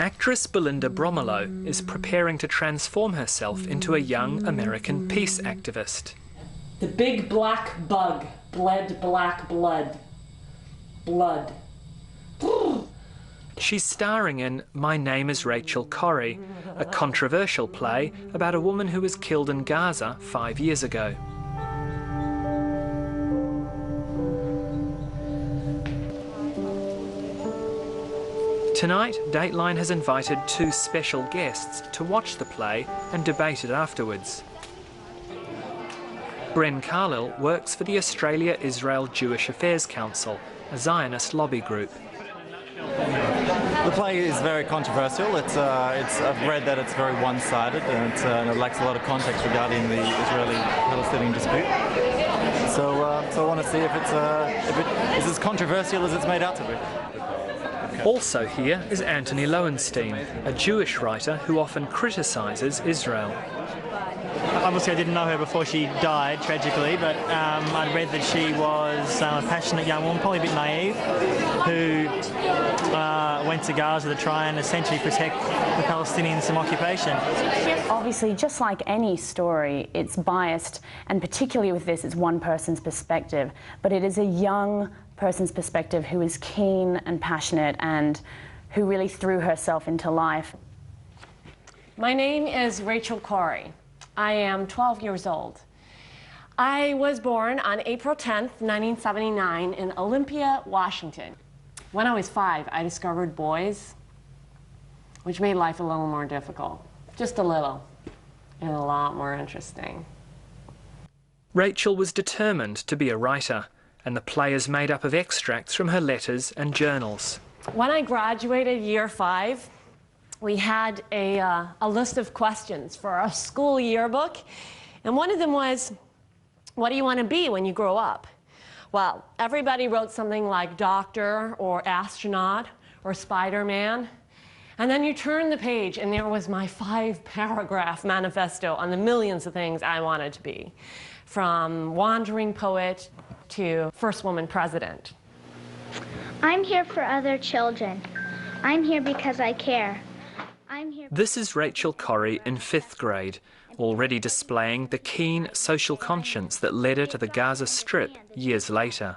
Actress Belinda Bromelow is preparing to transform herself into a young American peace activist. The big black bug bled black blood. Blood. She's starring in My Name is Rachel Corrie, a controversial play about a woman who was killed in Gaza 5 years ago. Tonight, Dateline has invited 2 special guests to watch the play and debate it afterwards. Bren Carlil works for the Australia-Israel Jewish Affairs Council, a Zionist lobby group. The play is very controversial. I've read that it's very one-sided and it lacks a lot of context regarding the Israeli-Palestinian dispute. So I want to see if it is as controversial as it's made out to be. Also here is Anthony Lowenstein, a Jewish writer who often criticises Israel. Obviously I didn't know her before she died, tragically, but I'd read that she was a passionate young woman, probably a bit naive, who went to Gaza to try and essentially protect the Palestinians from occupation. Obviously, just like any story, it's biased, and particularly with this, it's one person's perspective, but it is a young person's perspective who is keen and passionate and who really threw herself into life. My name is Rachel Corrie. I am 12 years old. I was born on April 10th, 1979 in Olympia, Washington. When I was 5, I discovered boys, which made life a little more difficult. Just a little, and a lot more interesting. Rachel was determined to be a writer, and the play is made up of extracts from her letters and journals. When I graduated year 5, we had a list of questions for our school yearbook, and one of them was, what do you want to be when you grow up? Well, everybody wrote something like doctor or astronaut or Spider-Man, and then you turn the page and there was my 5-paragraph manifesto on the millions of things I wanted to be, from wandering poet to first woman president. I'm here for other children. I'm here because I care. This is Rachel Corrie in 5th grade, already displaying the keen social conscience that led her to the Gaza Strip years later.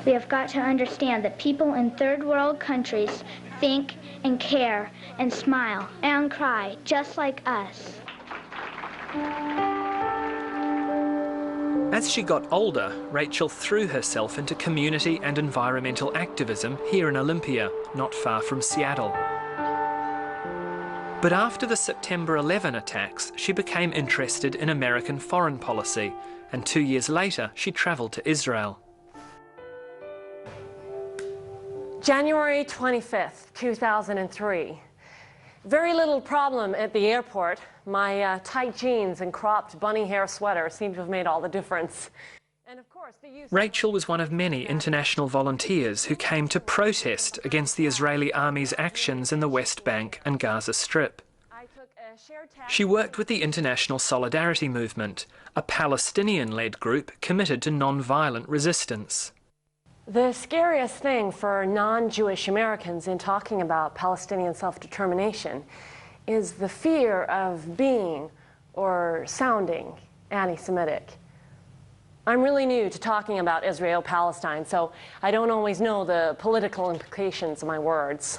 We have got to understand that people in third world countries think and care and smile and cry just like us. As she got older, Rachel threw herself into community and environmental activism here in Olympia, not far from Seattle. But after the September 11 attacks, she became interested in American foreign policy, and 2 years later, she travelled to Israel. January 25th, 2003. Very little problem at the airport. My tight jeans and cropped bunny hair sweater seemed to have made all the difference. And of course, Rachel was one of many international volunteers who came to protest against the Israeli army's actions in the West Bank and Gaza Strip. She worked with the International Solidarity Movement, a Palestinian-led group committed to non-violent resistance. The scariest thing for non-Jewish Americans in talking about Palestinian self-determination is the fear of being or sounding anti-Semitic. I'm really new to talking about Israel-Palestine, so I don't always know the political implications of my words.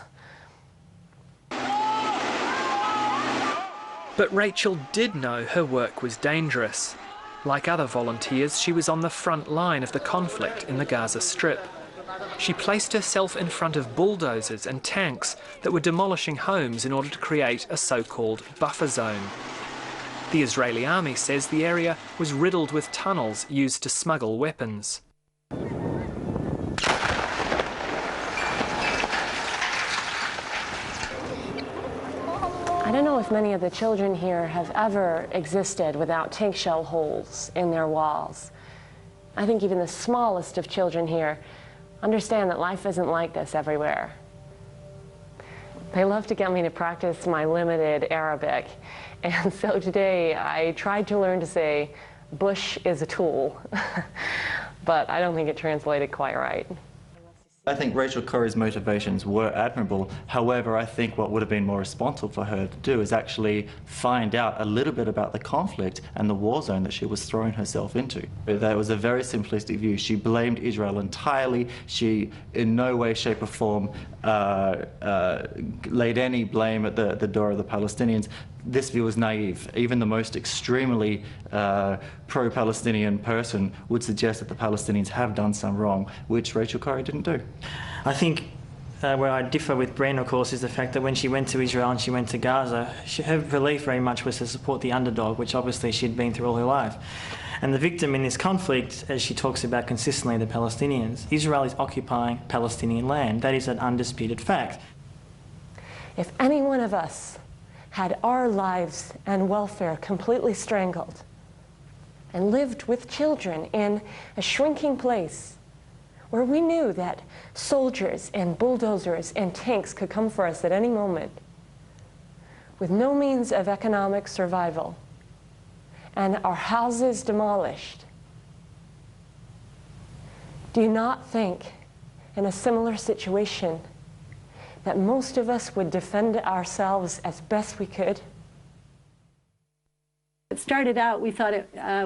But Rachel did know her work was dangerous. Like other volunteers, she was on the front line of the conflict in the Gaza Strip. She placed herself in front of bulldozers and tanks that were demolishing homes in order to create a so-called buffer zone. The Israeli army says the area was riddled with tunnels used to smuggle weapons. I don't know if many of the children here have ever existed without tank shell holes in their walls. I think even the smallest of children here understand that life isn't like this everywhere. They love to get me to practice my limited Arabic, and so today I tried to learn to say, "Bush is a tool," but I don't think it translated quite right. I think Rachel Corrie's motivations were admirable. However, I think what would have been more responsible for her to do is actually find out a little bit about the conflict and the war zone that she was throwing herself into. That was a very simplistic view. She blamed Israel entirely. She, in no way, shape or form, laid any blame at the door of the Palestinians. This view is naive. Even the most extremely pro-Palestinian person would suggest that the Palestinians have done some wrong, which Rachel Corrie didn't do. I think where I differ with Bren, of course, is the fact that when she went to Israel and she went to Gaza, her belief very much was to support the underdog, which obviously she'd been through all her life. And the victim in this conflict, as she talks about consistently, the Palestinians. Israel is occupying Palestinian land. That is an undisputed fact. If any one of us had our lives and welfare completely strangled and lived with children in a shrinking place where we knew that soldiers and bulldozers and tanks could come for us at any moment, with no means of economic survival, and our houses demolished, do you not think in a similar situation that most of us would defend ourselves as best we could? It started out, we thought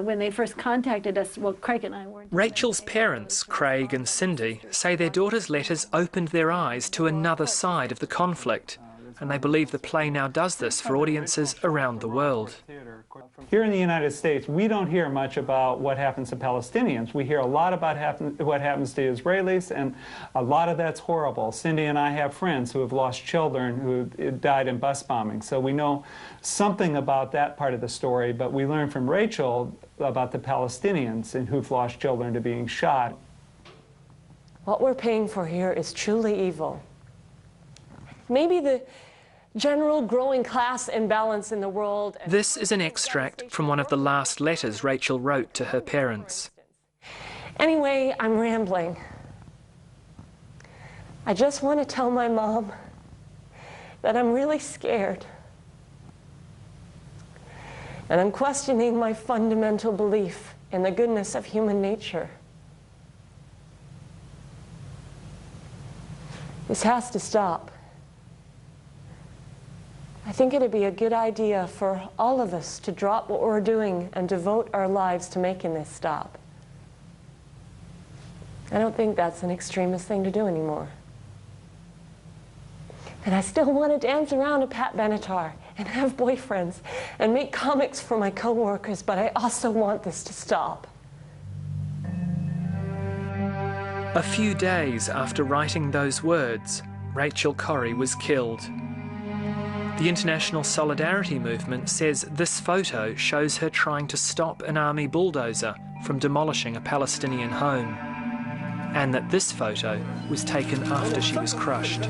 when they first contacted us, well, Craig and I weren't. Rachel's parents, Craig and Cindy, say their daughter's letters opened their eyes to another side of the conflict, and they believe the play now does this for audiences around the world. Here in the United States, we don't hear much about what happens to Palestinians. We hear a lot about what happens to Israelis, and a lot of that's horrible. Cindy and I have friends who have lost children who died in bus bombing, so we know something about that part of the story, but we learned from Rachel about the Palestinians and who've lost children to being shot. What we're paying for here is truly evil. Maybe the general growing class imbalance in the world. This is an extract from one of the last letters Rachel wrote to her parents. Anyway, I'm rambling. I just want to tell my mom that I'm really scared. And I'm questioning my fundamental belief in the goodness of human nature. This has to stop. I think it'd be a good idea for all of us to drop what we're doing and devote our lives to making this stop. I don't think that's an extremist thing to do anymore. And I still want to dance around to Pat Benatar and have boyfriends and make comics for my coworkers, but I also want this to stop. A few days after writing those words, Rachel Corrie was killed. The International Solidarity Movement says this photo shows her trying to stop an army bulldozer from demolishing a Palestinian home, and that this photo was taken after she was crushed.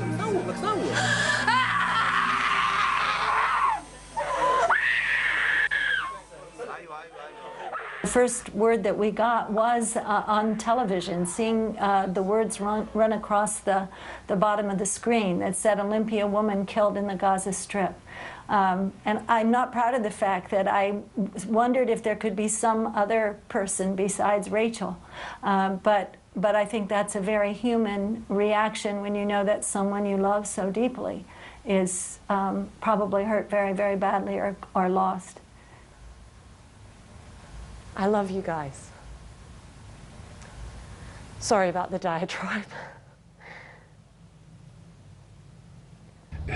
The first word that we got was on television, seeing the words run across the bottom of the screen that said, "Olympia woman killed in the Gaza Strip." And I'm not proud of the fact that I wondered if there could be some other person besides Rachel. But I think that's a very human reaction when you know that someone you love so deeply is probably hurt very, very badly or lost. I love you guys. Sorry about the diatribe.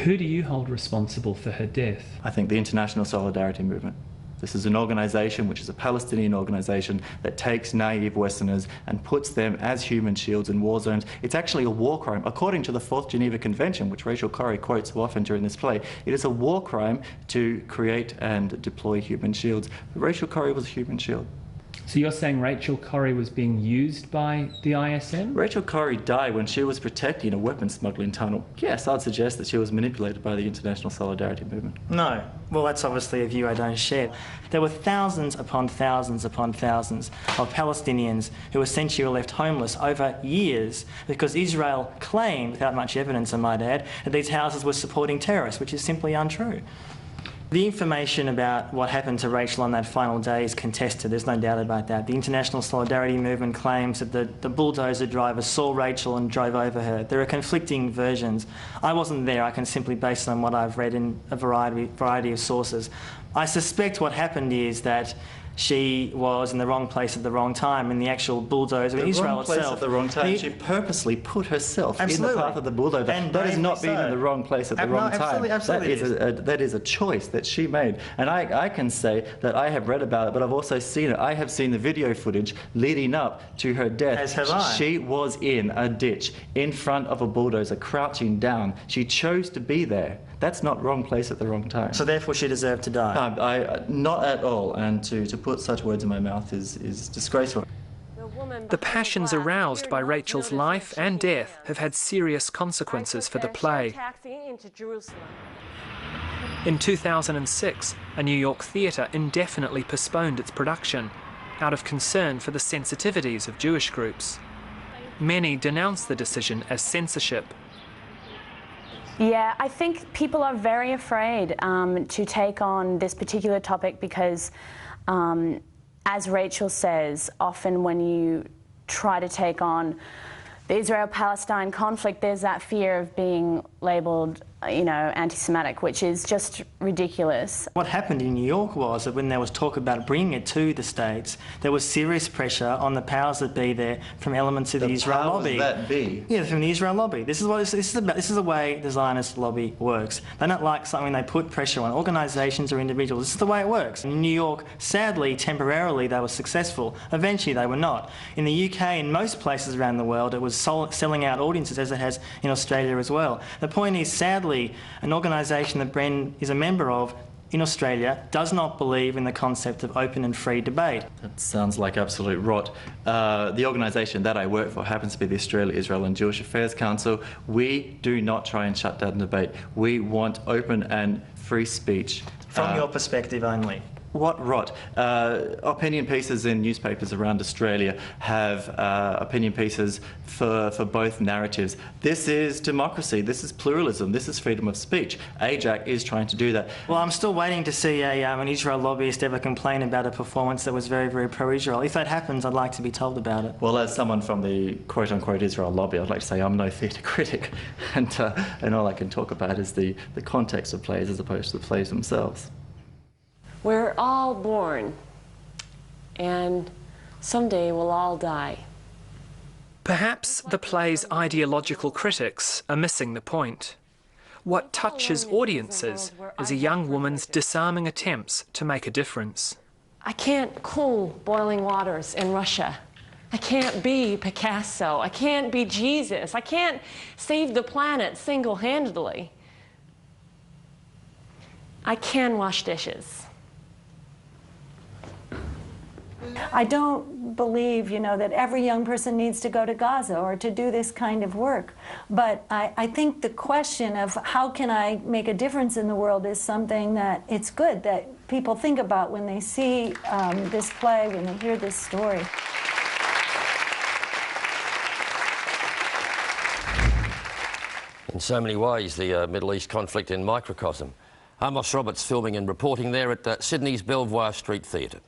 Who do you hold responsible for her death? I think the International Solidarity Movement. This is an organisation which is a Palestinian organisation that takes naive Westerners and puts them as human shields in war zones. It's actually a war crime. According to the 4th Geneva Convention, which Rachel Corrie quotes so often during this play, it is a war crime to create and deploy human shields. Rachel Corrie was a human shield. So you're saying Rachel Corrie was being used by the ISM? Rachel Corrie died when she was protecting a weapons smuggling tunnel. Yes, I'd suggest that she was manipulated by the International Solidarity Movement. No. Well, that's obviously a view I don't share. There were thousands upon thousands upon thousands of Palestinians who essentially were left homeless over years because Israel claimed, without much evidence I might add, that these houses were supporting terrorists, which is simply untrue. The information about what happened to Rachel on that final day is contested, there's no doubt about that. The International Solidarity Movement claims that the bulldozer driver saw Rachel and drove over her. There are conflicting versions. I wasn't there, I can simply base it on what I've read in a variety of sources. I suspect what happened is that she was in the wrong place at the wrong time in the actual bulldozer in Israel itself. The wrong place at the wrong time. She purposely put herself in the path of the bulldozer. And that is not being so. in the wrong place at the wrong time. Absolutely that is a choice that she made. And I can say that I have read about it, but I've also seen it. I have seen the video footage leading up to her death. As have I. She was in a ditch in front of a bulldozer, crouching down. She chose to be there. That's not wrong place at the wrong time. So therefore she deserved to die? Not at all. And to put such words in my mouth is disgraceful. The passions aroused by Rachel's life and death have had serious consequences for the play. In 2006, a New York theatre indefinitely postponed its production out of concern for the sensitivities of Jewish groups. Many denounced the decision as censorship. Yeah, I think people are very afraid to take on this particular topic because, as Rachel says, often when you try to take on the Israel-Palestine conflict, there's that fear of being labelled, you know, anti-Semitic, which is just ridiculous. What happened in New York was that when there was talk about bringing it to the States, there was serious pressure on the powers that be there from elements of the Israel lobby. Powers that be? Yeah, from the Israel lobby. This is the way the Zionist lobby works. They don't like something, they put pressure on organisations or individuals. This is the way it works. In New York, sadly, temporarily, they were successful. Eventually, they were not. In the UK and most places around the world, it was selling out audiences, as it has in Australia as well. The point is, sadly, an organisation that Bren is a member of in Australia does not believe in the concept of open and free debate. That sounds like absolute rot. The organisation that I work for happens to be the Australia, Israel and Jewish Affairs Council. We do not try and shut down debate. We want open and free speech. From your perspective only. What rot? Opinion pieces in newspapers around Australia have opinion pieces for both narratives. This is democracy, this is pluralism, this is freedom of speech. AJAC is trying to do that. Well, I'm still waiting to see an Israel lobbyist ever complain about a performance that was very, very pro-Israel. If that happens, I'd like to be told about it. Well, as someone from the quote-unquote Israel lobby, I'd like to say I'm no theatre critic, and all I can talk about is the context of plays as opposed to the plays themselves. We're all born, and someday we'll all die. Perhaps the play's ideological critics are missing the point. What touches audiences is a young woman's disarming attempts to make a difference. I can't cool boiling waters in Russia. I can't be Picasso. I can't be Jesus. I can't save the planet single-handedly. I can wash dishes. I don't believe, that every young person needs to go to Gaza or to do this kind of work. But I think the question of how can I make a difference in the world is something that it's good that people think about when they see this play, when they hear this story. In so many ways, the Middle East conflict in microcosm. Amos Roberts filming and reporting there at Sydney's Belvoir Street Theatre.